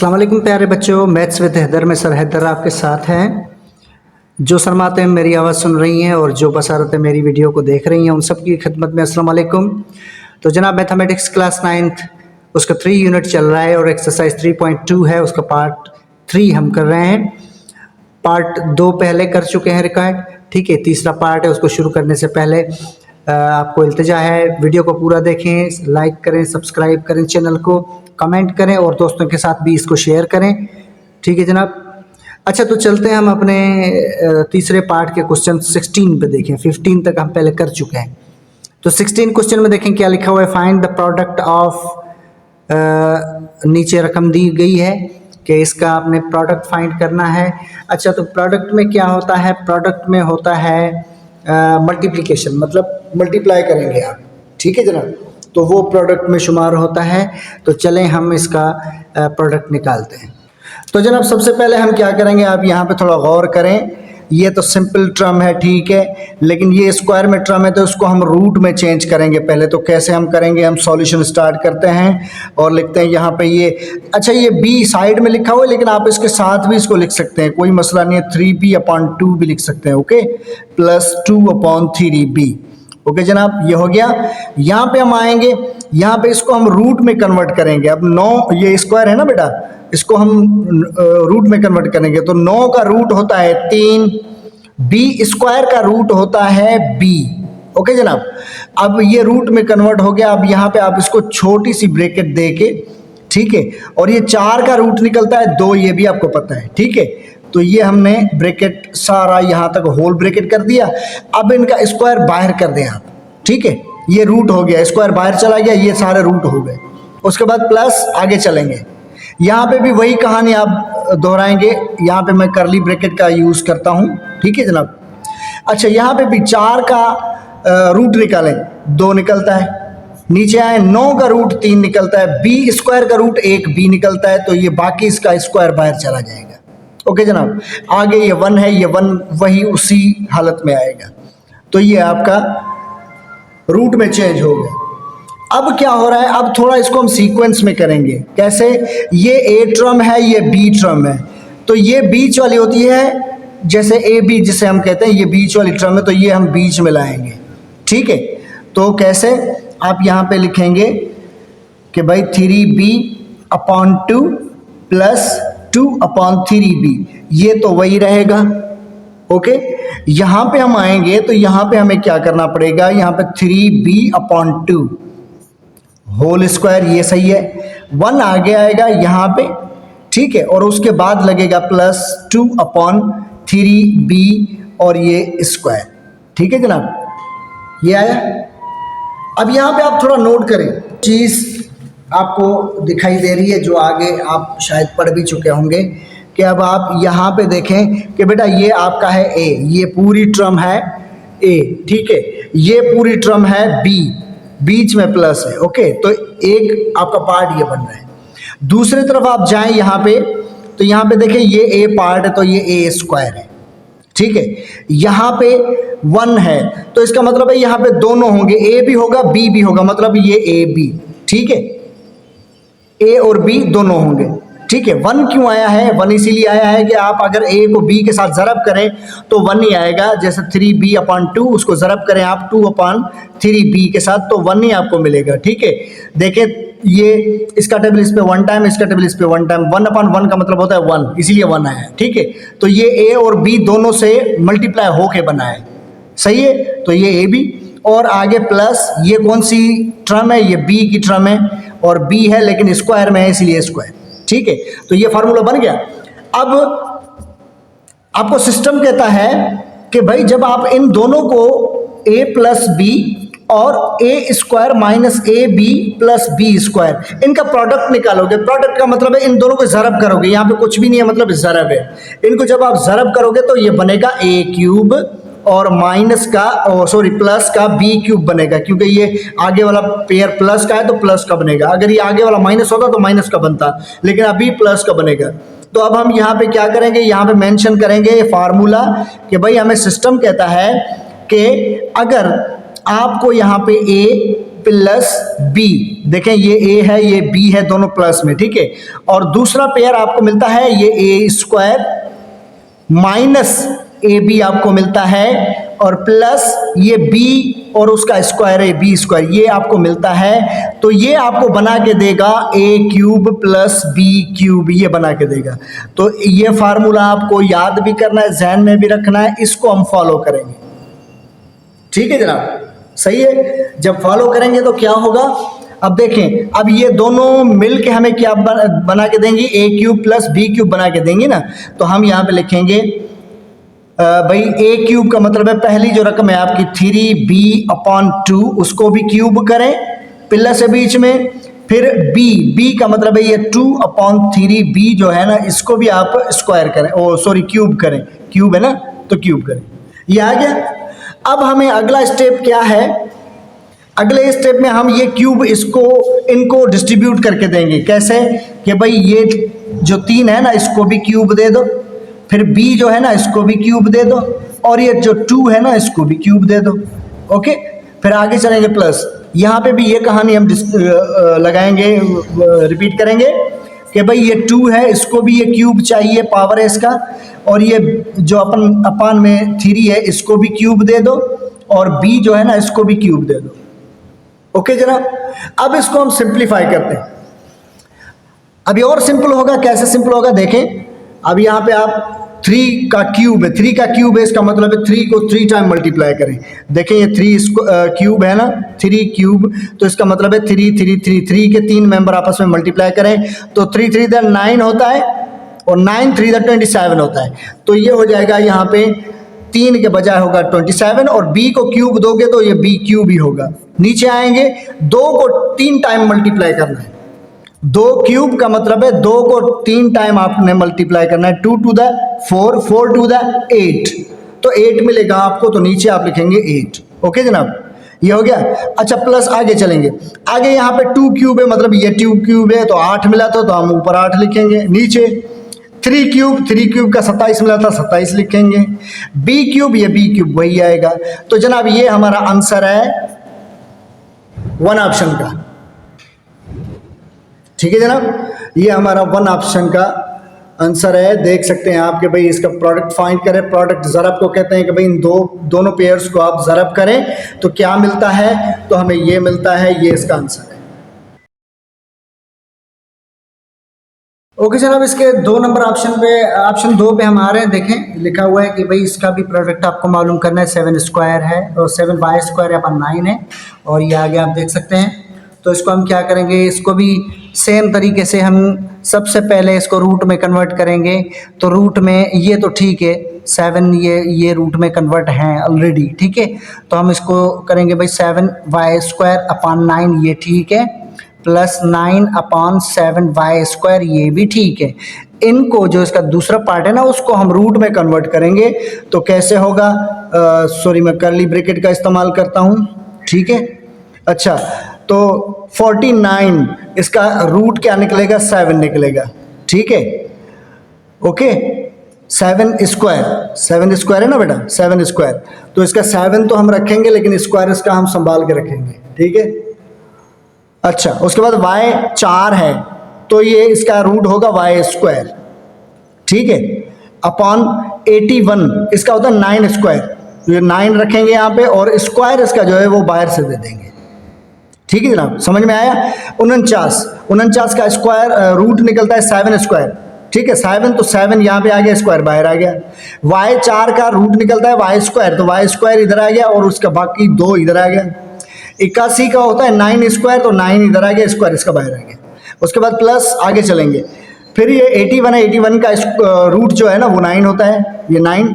अस्सलाम वालेकुम प्यारे बच्चों, मैथ्स विद हैदर में सर हैदर आपके साथ हैं। जो शर्माते हैं मेरी आवाज़ सुन रही हैं और जो बसारतें मेरी वीडियो को देख रही हैं उन सब की खिदमत में अस्सलाम वालेकुम। तो जनाब मैथमेटिक्स क्लास 9th उसका 3 यूनिट चल रहा है और एक्सरसाइज 3.2 है, उसका पार्ट 3 हम कर रहे हैं। पार्ट 2 पहले कर चुके हैं रिकॉर्ड, ठीक है। तीसरा पार्ट है, उसको शुरू करने से पहले आपको इल्तिजा है वीडियो को पूरा देखें, लाइक करें, सब्सक्राइब करें चैनल को, कमेंट करें और दोस्तों के साथ भी इसको शेयर करें, ठीक है जनाब। अच्छा, तो चलते हैं हम अपने तीसरे पार्ट के क्वेश्चन 16 पे देखें। 15 तक हम पहले कर चुके हैं, तो 16 क्वेश्चन में देखें क्या लिखा हुआ है। फाइंड द प्रोडक्ट ऑफ, नीचे रकम दी गई है कि इसका आपने प्रोडक्ट फाइंड करना है। अच्छा, तो प्रोडक्ट में क्या होता है? प्रोडक्ट में होता है मल्टीप्लिकेशन, मतलब मल्टीप्लाई करेंगे आप, ठीक है जनाब। तो वो प्रोडक्ट में शुमार होता है। तो चलें हम इसका प्रोडक्ट निकालते हैं। तो जनाब सबसे पहले हम क्या करेंगे, आप यहाँ पे थोड़ा गौर करें। ये तो सिंपल टर्म है, ठीक है, लेकिन ये स्क्वायर में टर्म है तो उसको हम रूट में चेंज करेंगे पहले। तो कैसे हम करेंगे? हम सॉल्यूशन स्टार्ट करते हैं और लिखते हैं यहाँ पे ये, अच्छा ये b साइड में लिखा हुआ है लेकिन आप इसके साथ भी इसको लिख सकते हैं, कोई मसला नहीं है। 3b/2 भी लिख सकते हैं, ओके, प्लस 2/3b। ओके जनाब, ये हो गया। यहाँ पे हम आएंगे, यहाँ पे इसको हम रूट में कन्वर्ट करेंगे। अब 9, ये स्क्वायर है ना बेटा, इसको हम रूट में कन्वर्ट करेंगे। तो 9 का रूट होता है 3, b स्क्वायर का रूट होता है b। ओके जनाब, अब ये रूट में कन्वर्ट हो गया। अब यहाँ पे आप इसको छोटी सी ब्रैकेट दे के, ठीक है, और ये 4 का रूट निकलता है 2, ये भी आपको पता है, ठीक है। तो ये हमने ब्रैकेट सारा यहाँ तक होल ब्रैकेट कर दिया। अब इनका स्क्वायर बाहर कर दें आप, ठीक है। ये रूट हो गया, स्क्वायर बाहर चला गया, ये सारे रूट हो गए। उसके बाद प्लस आगे चलेंगे, यहाँ पे भी वही कहानी आप दोहराएंगे। यहाँ पे मैं करली ब्रैकेट का यूज करता हूँ, ठीक है जनाब। अच्छा, यहाँ पे भी 4 का रूट निकालें, 2 निकलता है। नीचे आए, 9 का रूट 3 निकलता है, b स्क्वायर का रूट 1b निकलता है। तो ये बाकी इसका स्क्वायर बाहर चला जाएगा। ओके जनाब, आगे ये 1 है, ये 1 वही उसी हालत में आएगा। तो ये आपका रूट में चेंज हो गया। अब क्या हो रहा है, अब थोड़ा इसको हम सीक्वेंस में करेंगे। कैसे? ये a टर्म है, ये b टर्म है, तो ये बीच वाली होती है, जैसे ए बी जिसे हम कहते हैं, ये बीच वाली टर्म है, तो ये हम बीच में लाएंगे, ठीक है। तो कैसे? आप यहाँ पे लिखेंगे कि भाई 3b/2 प्लस 2/3b, ये तो वही रहेगा। ओके, यहाँ पे हम आएंगे तो यहाँ पे हमें क्या करना पड़ेगा, यहाँ पे 3b/2 होल स्क्वायर, ये सही है। 1 आगे आएगा यहाँ पे, ठीक है, और उसके बाद लगेगा प्लस 2/3b और ये स्क्वायर, ठीक है जनाब, ये आया। अब यहाँ पे आप थोड़ा नोट करें, चीज़ आपको दिखाई दे रही है जो आगे आप शायद पढ़ भी चुके होंगे, कि अब आप यहाँ पे देखें कि बेटा ये आपका है a, ये पूरी टर्म है a, ठीक है, ये पूरी टर्म है b, बीच में प्लस है, ओके। तो एक आपका पार्ट ये बन रहा है। दूसरी तरफ आप जाएं यहाँ पे, तो यहाँ पे देखें ये a पार्ट है, तो ये a स्क्वायर है, ठीक है। यहाँ पे 1 है, तो इसका मतलब है यहाँ पे दोनों होंगे, a भी होगा b भी होगा, मतलब ये a b, ठीक है, a और b दोनों होंगे, ठीक है। 1 क्यों आया है? 1 इसीलिए आया है कि आप अगर a को b के साथ ज़रब करें तो 1 ही आएगा। जैसे 3b/2 उसको ज़रब करें आप 2/3b के साथ, तो 1 ही आपको मिलेगा, ठीक है। देखें, ये इसका टेबल इस पे 1 टाइम, इसका टेबल इस पे 1 टाइम, 1/1 का मतलब होता है 1, इसीलिए 1 आया, ठीक है। तो ये a और b दोनों से मल्टीप्लाई होके बना है, सही है। तो ये a b और आगे प्लस, ये कौन सी टर्म है? ये b की टर्म है, और b है लेकिन स्क्वायर में है, इसीलिए स्क्वायर, ठीक है। तो ये फार्मूला बन गया। अब आपको सिस्टम कहता है कि भाई जब आप इन दोनों को a प्लस b और a square minus A B plus B square, इनका प्रोडक्ट निकालोगे। प्रोडक्ट का मतलब है इन दोनों को ज़रब करोगे, यहाँ पे कुछ भी नहीं है, मतलब ज़रब है। इनको जब आप ज़रब करोगे तो ये बनेगा a³ और माइनस का, सॉरी प्लस का b³ बनेगा, क्योंकि ये आगे वाला पेयर प्लस का है तो प्लस का बनेगा। अगर ये आगे वाला माइनस होता तो माइनस का बनता, लेकिन अभी प्लस का बनेगा। तो अब हम यहाँ पे क्या करेंगे, यहाँ पे मेंशन करेंगे ये फार्मूला कि भाई हमें सिस्टम कहता है कि अगर आपको यहाँ पे a प्लस बी, देखें ये ए है ये बी है, दोनों प्लस में, ठीक है। और दूसरा पेयर आपको मिलता है ये ए स्क्वायर माइनस ए बी आपको मिलता है, और प्लस ये बी और उसका स्क्वायर है बी स्क्वायर, ये आपको मिलता है। तो ये आपको बना के देगा ए क्यूब प्लस बी क्यूब, ये बना के देगा। तो ये फार्मूला आपको याद भी करना है, जहन में भी रखना है, इसको हम फॉलो करेंगे, ठीक है जनाब, सही है। जब फॉलो करेंगे तो क्या होगा, अब देखें, अब ये दोनों मिल के हमें क्या बना के देंगी, ए क्यूब प्लस बी क्यूब बना के देंगी ना। तो हम यहाँ पे लिखेंगे भाई ए क्यूब का मतलब है पहली जो रकम है आपकी 3b/2, उसको भी क्यूब करें, प्लस है बीच में, फिर बी का मतलब है ये 2/3b जो है ना, इसको भी आप स्क्वायर करें, ओ सॉरी क्यूब करें, क्यूब है ना तो क्यूब करें, ये आ गया। अब हमें अगला स्टेप क्या है, अगले स्टेप में हम ये क्यूब इनको डिस्ट्रीब्यूट करके देंगे। कैसे कि भाई ये जो 3 है ना इसको भी क्यूब दे दो, फिर b जो है ना इसको भी क्यूब दे दो, और ये जो 2 है ना इसको भी क्यूब दे दो, ओके। फिर आगे चलेंगे प्लस, यहाँ पे भी ये कहानी हम लगाएंगे, रिपीट करेंगे कि भाई ये 2 है इसको भी ये क्यूब चाहिए, पावर है इसका, और ये जो अपान में 3 है इसको भी क्यूब दे दो, और b जो है ना इसको भी क्यूब दे दो, ओके जनाब। अब इसको हम सिंप्लीफाई करते हैं, अभी और सिंपल होगा। कैसे सिंपल होगा देखें, अब यहाँ पे आप 3 का क्यूब है, 3 का क्यूब है, इसका मतलब है 3 को 3 टाइम मल्टीप्लाई करें। देखें ये 3 क्यूब है ना, 3 क्यूब, तो इसका मतलब है 3 के 3 मेंबर आपस में मल्टीप्लाई करें, तो 3 3 9 होता है, और 9 3 27 होता है। तो ये हो जाएगा यहाँ पे 3 के बजाय होगा 27, और b को क्यूब दोगे तो ये b क्यूब ही होगा। नीचे आएंगे, 2 को 3 टाइम मल्टीप्लाई करना है, 2 क्यूब का मतलब है 2 को 3 टाइम आपने मल्टीप्लाई करना है, 2 to the 4, 4 to the 8, तो 8 मिलेगा आपको, तो नीचे आप लिखेंगे 8, ओके जनाब, ये हो गया। अच्छा प्लस आगे चलेंगे, आगे यहाँ पे 2 क्यूब है, मतलब ये 2 क्यूब है तो 8 मिला था, तो हम ऊपर 8 लिखेंगे। नीचे 3 क्यूब का 27 मिला था, 27 लिखेंगे। b क्यूब, ये b क्यूब वही आएगा। तो जनाब ये हमारा आंसर है 1 ऑप्शन का, ठीक है जनाब, ये हमारा 1 ऑप्शन का आंसर है। देख सकते हैं आप कि भाई इसका प्रोडक्ट फाइंड करें, प्रोडक्ट ज़रब को कहते हैं कि भाई इन दोनों पेयर्स को आप ज़रब करें तो क्या मिलता है, तो हमें ये मिलता है, ये इसका आंसर है। ओके जनाब, इसके 2 नंबर ऑप्शन 2 पे हम आ रहे हैं। देखें लिखा हुआ है कि भाई इसका भी प्रोडक्ट आपको मालूम करना है, 7 स्क्वायर है और 7y² 9 है, और ये आगे आप देख सकते हैं। तो इसको हम क्या करेंगे, इसको भी सेम तरीके से हम सबसे पहले इसको रूट में कन्वर्ट करेंगे। तो रूट में ये तो ठीक है, 7 ये रूट में कन्वर्ट हैं ऑलरेडी, ठीक है। तो हम इसको करेंगे भाई 7y² 9, ये ठीक है, प्लस 9/7y², ये भी ठीक है। इनको जो इसका दूसरा पार्ट है ना उसको हम रूट में कन्वर्ट करेंगे। तो कैसे होगा, सॉरी मैं कर्ली ब्रैकेट का इस्तेमाल करता हूँ, ठीक है। अच्छा तो 49 इसका रूट क्या निकलेगा, 7 निकलेगा, ठीक है, ओके। 7 स्क्वायर है ना बेटा, 7 स्क्वायर, तो इसका 7 तो हम रखेंगे, लेकिन स्क्वायर इसका हम संभाल के रखेंगे, ठीक है। अच्छा उसके बाद y 4 है, तो ये इसका रूट होगा y², ठीक है, अपॉन 81, इसका होता है 9 स्क्वायर, तो ये 9 रखेंगे यहाँ पे, और स्क्वायर इसका जो है वो बाहर से दे देंगे, ठीक है जनाब, समझ में आया। 49 का स्क्वायर रूट निकलता है 7 स्क्वायर, ठीक है, 7 तो 7 यहाँ पे आ गया, स्क्वायर बाहर आ गया। y4 का रूट निकलता है y², तो y² इधर आ गया, और उसका बाकी 2 इधर आ गया। 81 का होता है 9 स्क्वायर, तो 9 इधर आ गया, स्क्वायर इसका बाहर आ गया। उसके बाद प्लस आगे चलेंगे, फिर ये 81 है, 81 का रूट जो है ना वो 9 होता है, ये 9,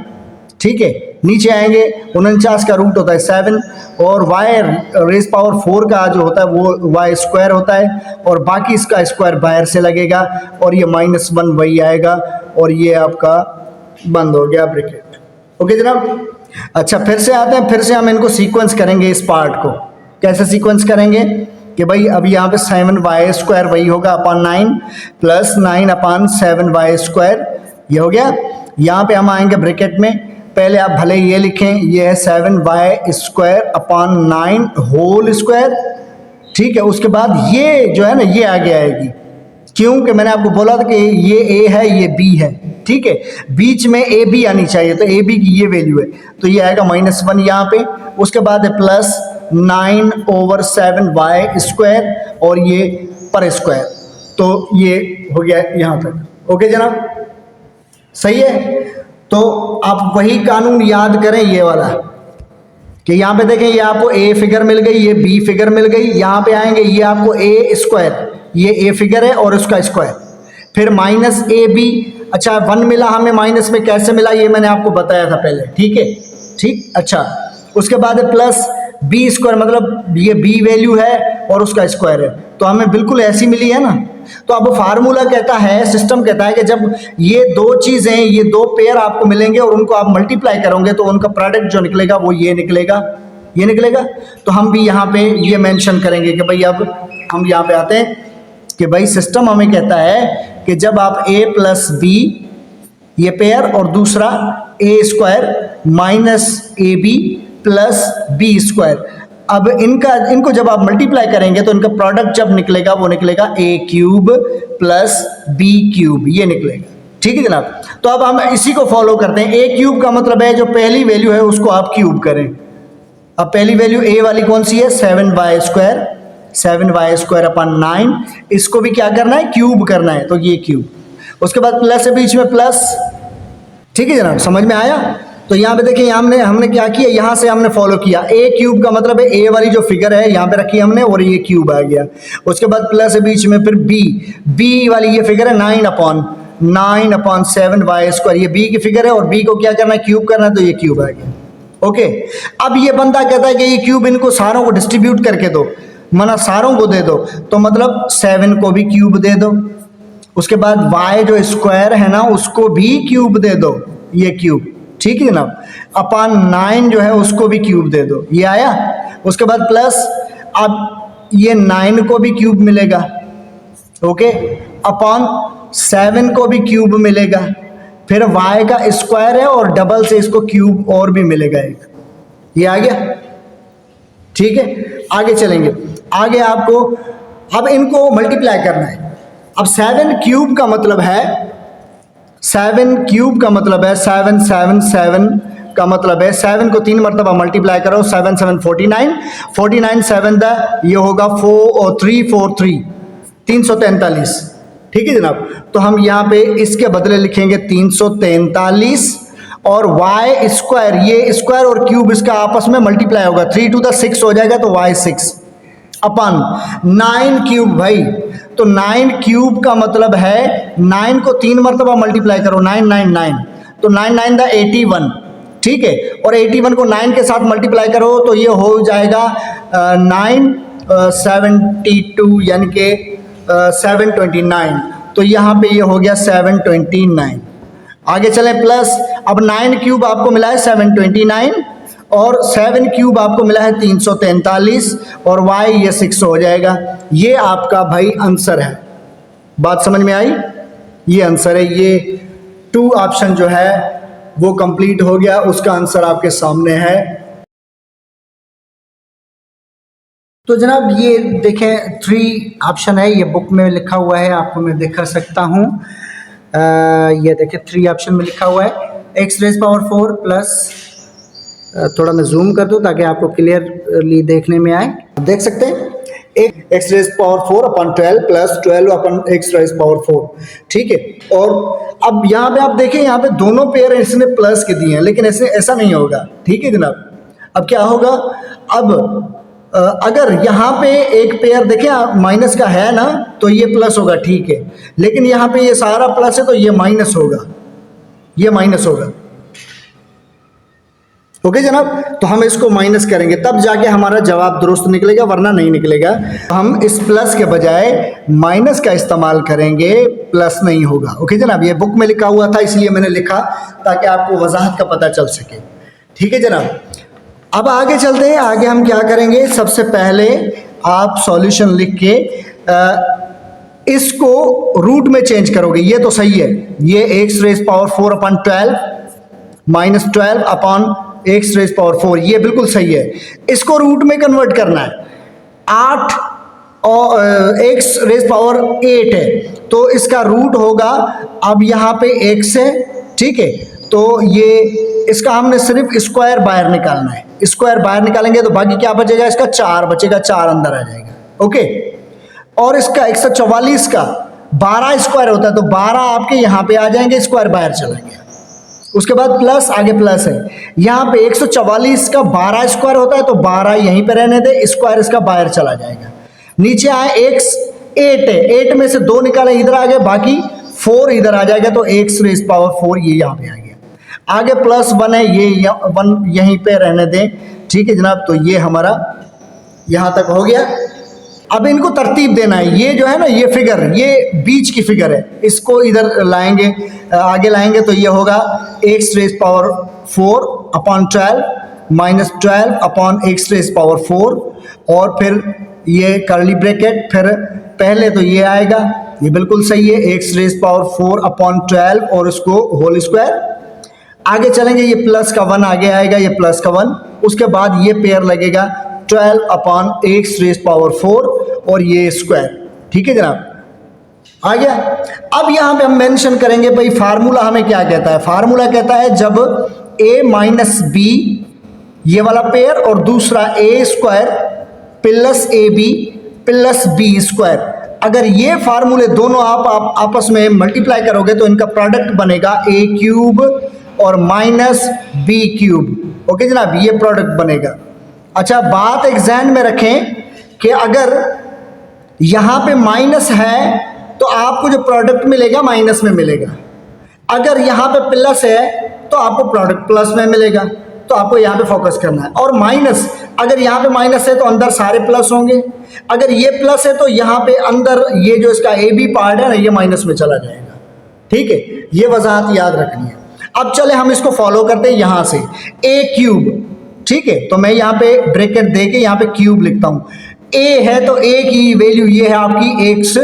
ठीक है। नीचे आएंगे, 49 का रूट होता है 7, और y⁴ का जो होता है वो y² होता है, और बाकी इसका स्क्वायर बाहर से लगेगा, और ये -1 वही आएगा, और ये आपका बंद हो गया ब्रैकेट, ओके जनाब। अच्छा फिर से आते हैं, फिर से हम इनको सीक्वेंस करेंगे, इस पार्ट को कैसे सीक्वेंस करेंगे कि भाई अभी यहाँ पे 7y² वही होगा अपॉन 9, प्लस 9/7y², ये हो गया। यहाँ पे हम आएंगे ब्रैकेट में, पहले आप भले ये लिखें, ये है 7y² अपॉन 9 होल स्क्वायर, ठीक है। उसके बाद ये जो है ना ये आगे आएगी, क्योंकि मैंने आपको बोला था कि ये ए है ये बी है, ठीक है, बीच में ए बी आनी चाहिए, तो ए बी की ये वैल्यू है, तो ये आएगा -1 यहाँ पे। उसके बाद है प्लस 9/7 वाई स्क्वायर और ये पर स्क्वायर, तो ये हो गया यहाँ तक। ओके जनाब, सही है। तो आप वही कानून याद करें ये वाला कि यहाँ पे देखें ये आपको ए फिगर मिल गई, ये बी फिगर मिल गई, यहाँ पे आएंगे ये आपको ए स्क्वायर, ये ए फिगर है और उसका स्क्वायर, फिर -AB। अच्छा 1 मिला हमें, माइनस में कैसे मिला ये मैंने आपको बताया था पहले, ठीक है, ठीक। अच्छा उसके बाद है प्लस बी स्क्वायर, मतलब ये बी वैल्यू है और उसका स्क्वायर है, तो हमें बिल्कुल ऐसी मिली है ना। तो अब फार्मूला कहता है, सिस्टम कहता है कि जब ये दो चीज़ें, ये दो पेयर आपको मिलेंगे और उनको आप मल्टीप्लाई करोगे तो उनका प्रोडक्ट जो निकलेगा वो ये निकलेगा, ये निकलेगा। तो हम भी यहाँ पे ये मेंशन करेंगे कि भाई अब हम यहाँ पे आते हैं कि भाई सिस्टम हमें कहता है कि जब आप a प्लस बी ये पेयर और दूसरा a² -AB plus B square, अब इनको जब आप मल्टीप्लाई करेंगे तो इनका प्रोडक्ट जब निकलेगा वो निकलेगा a³ प्लस b³, ये निकलेगा, ठीक है जनाब। तो अब हम इसी को फॉलो करते हैं। a³ का मतलब है जो पहली वैल्यू है उसको आप क्यूब करें। अब पहली वैल्यू a वाली कौन सी है, 7y², 7y² अपन 9, इसको भी क्या करना है, क्यूब करना है, तो ये क्यूब। उसके बाद प्लस है बीच में प्लस, ठीक है जनाब, समझ में आया। तो यहाँ पे देखिए हमने क्या किया, यहाँ से हमने फॉलो किया, a³ का मतलब है ए वाली जो फिगर है यहाँ पे रखी हमने और ये क्यूब आ गया। उसके बाद प्लस है बीच में, फिर बी वाली ये फिगर है 9/7y², ये बी की फिगर है और बी को क्या करना है, क्यूब करना है, तो ये क्यूब आ गया। ओके, अब ये बंदा कहता है कि ये क्यूब इनको सारों को डिस्ट्रीब्यूट करके दो, मना सारों को दे दो, तो मतलब 7 को भी क्यूब दे दो। उसके बाद y जो स्क्वायर है ना उसको भी क्यूब दे दो, ये क्यूब, ठीक है जनाब, अपन 9 जो है उसको भी क्यूब दे दो, ये आया। उसके बाद प्लस अब ये 9 को भी क्यूब मिलेगा, ओके, अपन 7 को भी क्यूब मिलेगा, फिर y का स्क्वायर है और डबल से इसको क्यूब और भी मिलेगा एक, ये आ गया, ठीक है। आगे चलेंगे, आगे आपको अब इनको मल्टीप्लाई करना है। अब 7³ का मतलब है 7³ का मतलब है 7 का मतलब है 7 को 3 मरतबा मल्टीप्लाई करो, 7 7 49, 49 7 ये होगा 4 और 3 4 3 343, ठीक है जनाब। तो हम यहाँ पे इसके बदले लिखेंगे 343 और y², ये स्क्वायर और क्यूब इसका आपस में मल्टीप्लाई होगा, 3 to the 6 हो जाएगा, तो y6 अपन 9³ भाई, तो 9³ का मतलब है 9 को 3 मरतबा मल्टीप्लाई करो, 9 9 9, तो 9 9 दा 81, ठीक है, और 81 को 9 के साथ मल्टीप्लाई करो तो ये हो जाएगा 972 यानी कि 729, तो यहाँ पे ये हो गया 729। आगे चलें प्लस, अब 9³ आपको मिला है 729 और 7³ आपको मिला है 343 और y ये 6 हो जाएगा। ये आपका भाई आंसर है, बात समझ में आई, ये आंसर है। ये 2 ऑप्शन जो है वो कंप्लीट हो गया, उसका आंसर आपके सामने है। तो जनाब ये देखें 3 ऑप्शन है, ये बुक में लिखा हुआ है, आपको मैं दिखा सकता हूँ। ये देखें 3 ऑप्शन में लिखा हुआ है, x⁴ प्लस, थोड़ा मैं जूम कर दूं ताकि आपको क्लियरली देखने में आए, देख सकते हैं, एक x⁴ अपन 12 प्लस 12 अपन x⁴, ठीक है। और अब यहाँ पे आप देखें, यहाँ पे दोनों पेयर इसने प्लस के दिए हैं, लेकिन ऐसा नहीं होगा, ठीक है जनाब। अब क्या होगा, अब अगर यहाँ पे एक पेयर देखें माइनस का है ना, तो ये प्लस होगा, ठीक है, लेकिन यहाँ पे ये सारा प्लस है तो ये माइनस होगा, ये माइनस होगा, ओके जनाब। तो हम इसको माइनस करेंगे तब जाके हमारा जवाब दुरुस्त निकलेगा, वरना नहीं निकलेगा। हम इस प्लस के बजाय माइनस का इस्तेमाल करेंगे, प्लस नहीं होगा, ओके जनाब। ये बुक में लिखा हुआ था इसलिए मैंने लिखा ताकि आपको वजाहत का पता चल सके, ठीक है जनाब। अब आगे चलते हैं, आगे हम क्या करेंगे, सबसे पहले आप सॉल्यूशन लिख के इसको रूट में चेंज करोगे, ये तो सही है, ये x⁴ अपन 12 -12 अपन x⁴, ये बिल्कुल सही है। इसको रूट में कन्वर्ट करना है, 8 और एक्स रेज पावर 8 है, तो इसका रूट होगा, अब यहाँ पे एक्स है, ठीक है, तो ये इसका हमने सिर्फ स्क्वायर बाहर निकालना है, स्क्वायर बाहर निकालेंगे तो बाकी क्या बचेगा, इसका 4 बचेगा, 4 अंदर आ जाएगा, ओके। और इसका 144 का 12 स्क्वायर होता है, तो 12 आपके यहाँ पे आ जाएंगे, स्क्वायर बाहर चलेंगे। उसके बाद प्लस, आगे प्लस है, यहाँ पे 144 का 12 स्क्वायर होता है, तो 12 यहीं पे रहने दे, स्क्वायर इसका बाहर चला जाएगा। नीचे आए एक्स 8 है, 8 में से 2 निकाले इधर आ गए, बाकी 4 इधर आ जाएगा, तो एक्स रेज पावर 4 ये यहाँ पे आ गया। आगे प्लस 1 है, ये 1 यहीं पे रहने दें, ठीक है जनाब। तो ये हमारा यहाँ तक हो गया। अब इनको तरतीब देना है, ये जो है ना, ये फिगर, ये बीच की फिगर है, इसको इधर लाएंगे, आगे लाएंगे, तो ये होगा x raise power 4 upon 12 minus 12 upon x raise power 4, और फिर ये कर्ली ब्रैकेट, फिर पहले तो ये आएगा, ये बिल्कुल सही है, एक्स रेज पावर 4 अपॉन 12 और उसको होल स्क्वायर। आगे चलेंगे, ये प्लस का 1 आगे आएगा, ये प्लस का 1, उसके बाद ये पेयर लगेगा 12 अपॉन एक्स रेज पावर 4 और ये स्क्वायर, ठीक है जनाब, आ गया। अब यहाँ पे हम मेंशन करेंगे भाई फार्मूला हमें क्या कहता है। फार्मूला कहता है जब a माइनस बी ये वाला पेयर और दूसरा a square plus A B plus B square, अगर ये फार्मूले दोनों आप आपस में मल्टीप्लाई करोगे तो इनका प्रोडक्ट बनेगा a क्यूब और माइनस बी क्यूब, ओके जनाब, ये प्रोडक्ट बनेगा। अच्छा, बात एक ध्यान में रखें कि अगर यहाँ पे माइनस है तो आपको जो प्रोडक्ट मिलेगा माइनस में मिलेगा, अगर यहाँ पे प्लस है तो आपको प्रोडक्ट प्लस में मिलेगा, तो आपको यहाँ पे फोकस करना है। और माइनस, अगर यहाँ पे माइनस है तो अंदर सारे प्लस होंगे, अगर ये प्लस है तो यहाँ पे अंदर ये जो इसका ए बी पार्ट है ना, ये माइनस में चला जाएगा, ठीक है, ये वजाहत याद रखनी है। अब चले हम इसको फॉलो करते हैं यहाँ से, ए क्यूब, ठीक है, तो मैं यहाँ पे ब्रैकेट दे के यहाँ पे क्यूब लिखता हूँ। ए है तो ए की वैल्यू ये है आपकी एक्स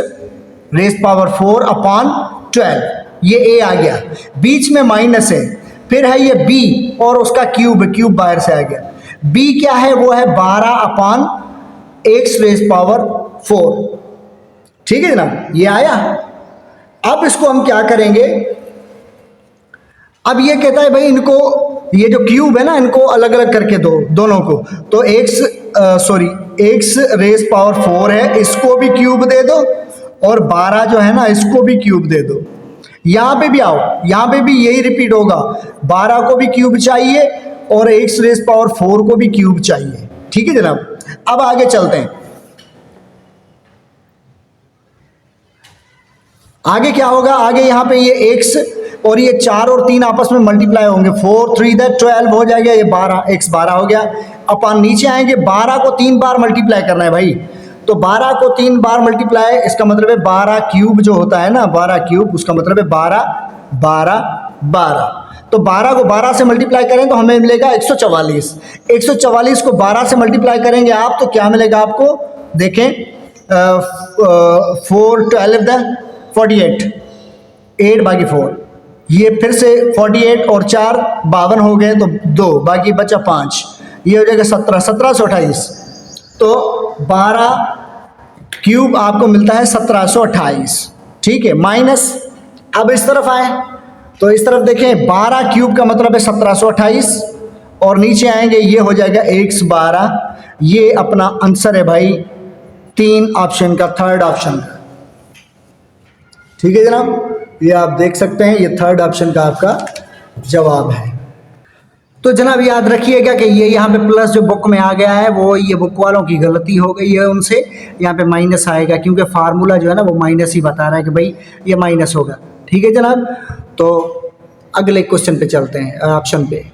रेज पावर 4 अपॉन 12, ये ए आ गया, बीच में माइनस है, फिर है ये बी और उसका क्यूब, क्यूब बाहर से आ गया, बी क्या है, वो है 12 अपॉन एक्स रेज पावर 4, ठीक है जनाब, ये आया। अब इसको हम क्या करेंगे, अब ये कहता है भाई इनको, ये जो क्यूब है ना, इनको अलग अलग करके दो दोनों को, तो एक्स रेज पावर 4 है, इसको भी क्यूब दे दो, और 12 जो है ना, इसको भी क्यूब दे दो। यहाँ पे भी आओ, यहाँ पे भी यही रिपीट होगा, 12 को भी क्यूब चाहिए और एक्स रेज पावर 4 को भी क्यूब चाहिए, ठीक है जनाब। अब आगे चलते हैं, आगे क्या होगा, आगे यहाँ पे ये एक्स और ये 4 और 3 आपस में मल्टीप्लाई होंगे, 4 3 12 हो जाएगा, ये 12 एक्स 12 हो गया। अपन नीचे आएंगे, 12 को 3 बार मल्टीप्लाई करना है भाई, तो 12 को 3 बार मल्टीप्लाई, इसका मतलब है 12 क्यूब जो होता है ना, 12 क्यूब, उसका मतलब है 12 12 12, तो 12 को 12 से मल्टीप्लाई करें तो हमें मिलेगा 144, 144 को 12 से मल्टीप्लाई करेंगे आप तो क्या मिलेगा आपको, देखें 4 12 48, 8/4, ये फिर से 48 और 4 52 हो गए, तो 2 बाकी बचा 5, ये हो जाएगा 17, 17 से 28, तो 12 क्यूब आपको मिलता है 1728, ठीक है, माइनस। अब इस तरफ आए तो इस तरफ देखें, 12 क्यूब का मतलब है 1728, और नीचे आएंगे ये हो जाएगा x 12, ये अपना आंसर है भाई 3 ऑप्शन का, थर्ड ऑप्शन का, ठीक है जनाब, ये आप देख सकते हैं, ये थर्ड ऑप्शन का आपका जवाब है। तो जनाब याद रखिएगा कि ये यहाँ पे प्लस जो बुक में आ गया है वो ये बुक वालों की गलती हो गई है उनसे, यहाँ पे माइनस आएगा क्योंकि फार्मूला जो है ना वो माइनस ही बता रहा है कि भाई ये माइनस होगा, ठीक है जनाब। तो अगले क्वेश्चन पे चलते हैं, ऑप्शन पे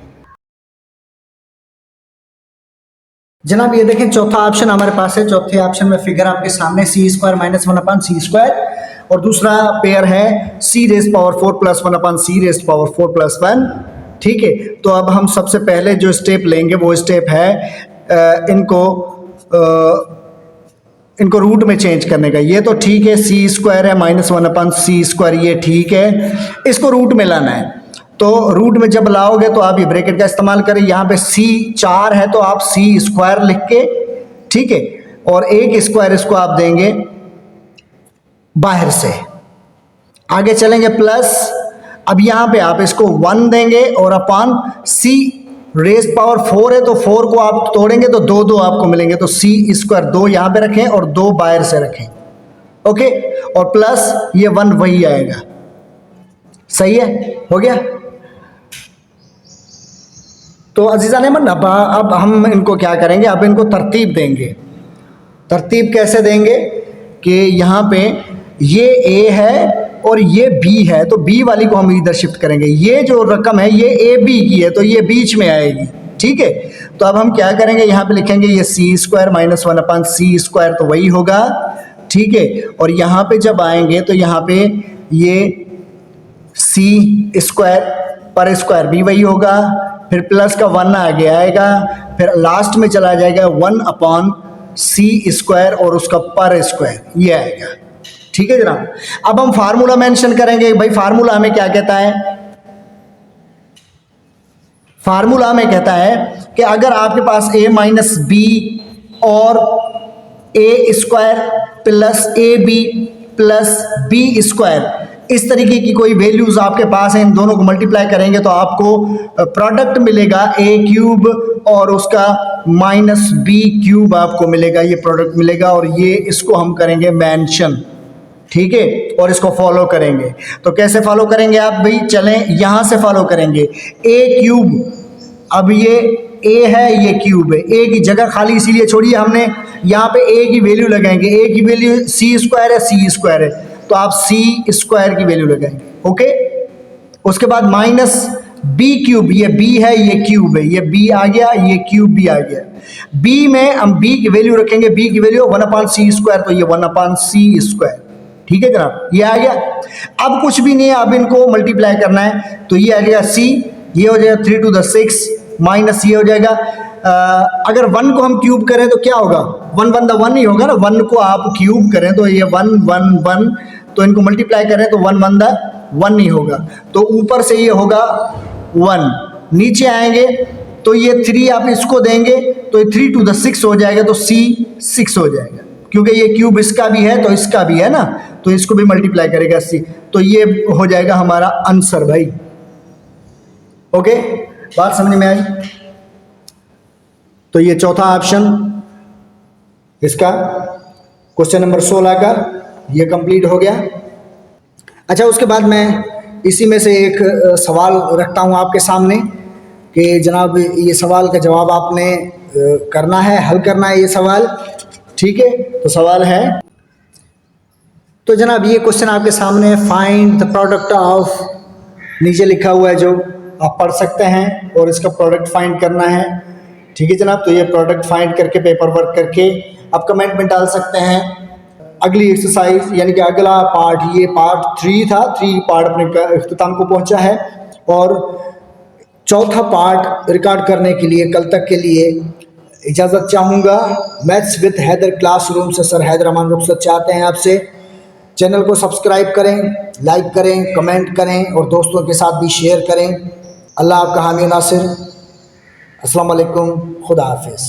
जनाब, ये देखें चौथा ऑप्शन हमारे पास है। चौथे ऑप्शन में फिगर आपके सामने c² - 1/c², और दूसरा पेयर है c rays power 4 + 1/c rays power 4 + 1, ठीक है। तो अब हम सबसे पहले जो स्टेप लेंगे वो स्टेप है इनको रूट में चेंज करने का। ये तो ठीक है, c² है -1/c², ये ठीक है, इसको रूट में लाना है। तो रूट में जब लाओगे तो आप ये ब्रैकेट का इस्तेमाल करें, यहाँ पे c 4 है तो आप c² लिख के, ठीक है, और 1 स्क्वायर इसको आप देंगे बाहर से। आगे चलेंगे प्लस, अब यहां पे आप इसको 1 देंगे और अपॉन c रेज पावर 4 है तो 4 को आप तोड़ेंगे तो 2 2 आपको मिलेंगे, तो c स्क्वायर 2 यहां पे रखें और 2 बाहर से रखें। ओके, और प्लस ये 1 वही आएगा। सही है, हो गया। तो अजीजा ने मन अब हम इनको क्या करेंगे, अब इनको तरतीब देंगे। तरतीब कैसे देंगे कि यहाँ पे ये a है और ये b है, तो b वाली को हम इधर शिफ्ट करेंगे। ये जो रकम है ये a b की है तो ये बीच में आएगी, ठीक है। तो अब हम क्या करेंगे, यहाँ पे लिखेंगे ये c square minus 1 upon c square, तो वही होगा, ठीक है। और यहाँ पे जब आएंगे तो यहाँ पे ये c स्क्वायर पर स्क्वायर भी वही होगा, फिर प्लस का 1 आगे आएगा, फिर लास्ट में चला जाएगा 1 अपॉन c स्क्वायर और उसका पर स्क्वायर ये आएगा, ठीक है जनाब। अब हम फार्मूला मेंशन करेंगे। भाई फार्मूला हमें क्या कहता है, फार्मूला हमें कहता है कि अगर आपके पास a माइनस बी और a square plus A B plus B square इस तरीके की कोई वैल्यूज आपके पास है, इन दोनों को मल्टीप्लाई करेंगे तो आपको प्रोडक्ट मिलेगा a क्यूब और उसका माइनस बी क्यूब आपको मिलेगा, ये प्रोडक्ट मिलेगा। और ये इसको हम करेंगे मेंशन, ठीक है, और इसको फॉलो करेंगे। तो कैसे फॉलो करेंगे आप भाई, चलें यहां से फॉलो करेंगे। a क्यूब, अब ये a है ये क्यूब है, a की जगह खाली इसीलिए छोड़िए हमने, यहाँ पे a की वैल्यू लगाएंगे। a की वैल्यू c स्क्वायर है, c स्क्वायर है तो आप c स्क्वायर की वैल्यू लगाएंगे, ओके। उसके बाद माइनस b क्यूब, ये b है ये क्यूब है, ये b आ गया, ये क्यूब भी आ गया। b में हम b की वैल्यू रखेंगे, b की वैल्यू 1 अपॉन c स्क्वायर, तो ये 1 अपॉन c स्क्वायर, ठीक है जनाब, ये आ गया। अब कुछ भी नहीं है, अब इनको मल्टीप्लाई करना है, तो ये आ जाएगा c, ये हो जाएगा 3 to the 6 माइनस ये हो जाएगा। अगर 1 को हम क्यूब करें तो क्या होगा, 1 1 1 ही होगा ना, 1 को आप क्यूब करें तो ये 1 1 1, तो इनको मल्टीप्लाई करें तो 1 1 1 ही होगा, तो ऊपर से ये होगा 1, नीचे आएंगे तो ये 3 आप इसको देंगे तो ये 3 to the 6 हो जाएगा, तो c 6 हो जाएगा, क्योंकि ये क्यूब इसका भी है तो इसका भी है ना, तो इसको भी मल्टीप्लाई करेगा c, तो ये हो जाएगा हमारा आंसर भाई। ओके, बात समझ में आई। तो ये चौथा ऑप्शन इसका क्वेश्चन नंबर 16 का ये कंप्लीट हो गया। अच्छा, उसके बाद मैं इसी में से एक सवाल रखता हूँ आपके सामने कि जनाब ये सवाल का जवाब आपने करना है, हल करना है ये सवाल, ठीक है। तो सवाल है, तो जनाब ये क्वेश्चन आपके सामने है, फाइंड द प्रोडक्ट ऑफ, नीचे लिखा हुआ है जो आप पढ़ सकते हैं, और इसका प्रोडक्ट फाइंड करना है, ठीक है जनाब। तो ये प्रोडक्ट फाइंड करके पेपर वर्क करके आप कमेंट में डाल सकते हैं। अगली एक्सरसाइज यानी कि अगला पार्ट, ये पार्ट 3 था, 3 पार्ट अपने इख्तिताम को पहुंचा है, और चौथा पार्ट रिकॉर्ड करने के लिए कल तक के लिए इजाज़त चाहूँगा। मैथ्स विद हैदर क्लासरूम से सर हैदर अमान रुखसत चाहते हैं आपसे। चैनल को सब्सक्राइब करें, लाइक करें, कमेंट करें और दोस्तों के साथ भी शेयर करें। अल्लाह आपका हामी नासिर। अस्सलाम वालेकुम, खुदा हाफिज़।